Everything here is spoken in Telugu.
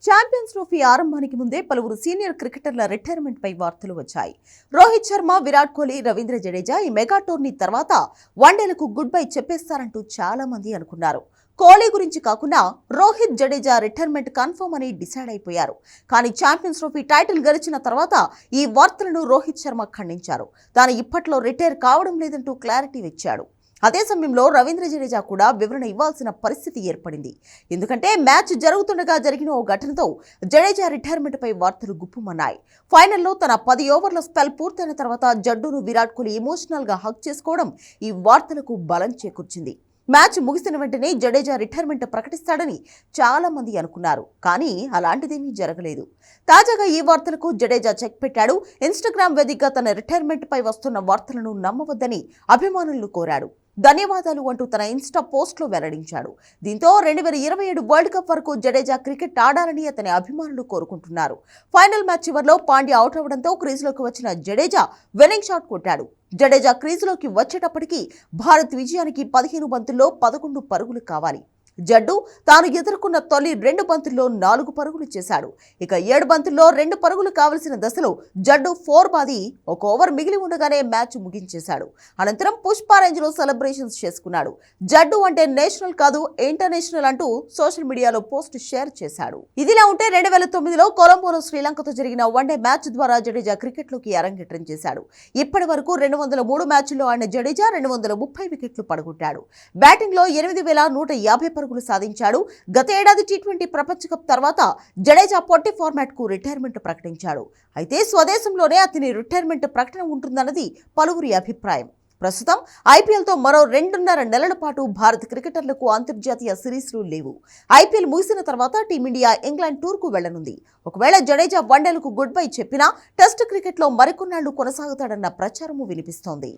ఛాంపియన్స్ ట్రోఫీ ఆరంభానికి ముందే పలువురు సీనియర్ క్రికెటర్ల రిటైర్మెంట్ పై వార్తలు వచ్చాయి. రోహిత్ శర్మ, విరాట్ కోహ్లీ, రవీంద్ర జడేజా ఈ మెగా టోర్నీ తర్వాత వన్డేలకు గుడ్ బై చెప్పేస్తారంటూ చాలా మంది అనుకున్నారు. కోహ్లీ గురించి కాకుండా రోహిత్, జడేజా రిటైర్మెంట్ కన్ఫర్మ్ అని డిసైడ్ అయిపోయారు. కానీ ఛాంపియన్స్ ట్రోఫీ టైటిల్ గెలిచిన తర్వాత ఈ వార్తలను రోహిత్ శర్మ ఖండించారు. తాను ఇప్పట్లో రిటైర్ కావడం లేదంటూ క్లారిటీ ఇచ్చాడు. అదే సమయంలో రవీంద్ర జడేజా కూడా వివరణ ఇవ్వాల్సిన పరిస్థితి ఏర్పడింది. ఎందుకంటే మ్యాచ్ జరుగుతుండగా జరిగిన ఓ ఘటనతో జడేజా రిటైర్మెంట్ పై వార్తలు గుప్పుమన్నాయి. ఫైనల్లో తన 10 ఓవర్ల స్పెల్ పూర్తయిన తర్వాత జడ్డును విరాట్ కోహ్లీ ఎమోషనల్ గా హగ్ చేసుకోవడం ఈ వార్తలకు బలం చేకూర్చింది. మ్యాచ్ ముగిసిన వెంటనే జడేజా రిటైర్మెంట్ ప్రకటిస్తాడని చాలా మంది అనుకున్నారు. కానీ అలాంటిదేమీ జరగలేదు. తాజాగా ఈ వార్తలకు జడేజా చెక్ పెట్టాడు. ఇన్స్టాగ్రామ్ వేదికగా తన రిటైర్మెంట్ పై వస్తున్న వార్తలను నమ్మవద్దని అభిమానులను కోరాడు. ధన్యవాదాలు అంటూ తన ఇన్స్టా పోస్ట్ లో వెల్లడించాడు. దీంతో 2027 వరల్డ్ కప్ వరకు జడేజా క్రికెట్ ఆడాలని అతని అభిమానులు కోరుకుంటున్నారు. ఫైనల్ మ్యాచ్ చివర్లో పాండ్యా అవుట్ అవడంతో క్రీజులోకి వచ్చిన జడేజా విన్నింగ్ షాట్ కొట్టాడు. జడేజా క్రీజులోకి వచ్చేటప్పటికి భారత్ విజయానికి 15 బంతుల్లో 11 పరుగులు కావాలి. జడ్డు తాను ఎదుర్కొన్న తొలి 2 బంతుల్లో 4 పరుగులు చేశాడు. ఇక 7 బంతుల్లో 2 పరుగులు కావలసిన దశలో జడ్డు 4 బాది 1 ఓవర్ మిగిలి ఉండగానే మ్యాచ్ ముగించేశాడు. అనంతరం పుష్ప రేంజ్ లో సెలబ్రేషన్స్ చేసుకున్నాడు. జడ్డు అంటే నేషనల్ కాదు, ఇంటర్నేషనల్ అంటూ సోషల్ మీడియాలో పోస్ట్ షేర్ చేశాడు. ఇదిలా ఉంటే 2009లో కొలంబోలో శ్రీలంకతో జరిగిన వన్డే మ్యాచ్ ద్వారా జడేజా క్రికెట్ లోకి అరంగేట్రం చేశాడు. ఇప్పటి వరకు 203 మ్యాచ్ల్లో ఆడిన జడేజా 230 వికెట్లు పడగొట్టాడు. బ్యాటింగ్ లో 8150 పరుగులు సాధించాడు. గత ఏడాది టీ20 ప్రపంచ కప్ తర్వాత జడేజా పొట్టి ఫార్మాట్ కు రిటైర్మెంట్ ప్రకటించాడు. అయితే స్వదేశంలోనే అతని రిటైర్మెంట్ ప్రకటన ఉంటుందన్నది పలువురి అభిప్రాయం. ప్రస్తుతం ఐపీఎల్ తో మరో 2.5 నెలల పాటు భారత క్రికెటర్లకు అంతర్జాతీయ సిరీస్లు లేవు. ఐపీఎల్ ముగిసిన తర్వాత టీమిండియా ఇంగ్లాండ్ టూర్ కు వెళ్లనుంది. ఒకవేళ జడేజా వన్డేలకు గుడ్ బై చెప్పినా టెస్ట్ క్రికెట్ లో మరికొన్నాళ్లు కొనసాగుతాడన్న ప్రచారము వినిపిస్తోంది.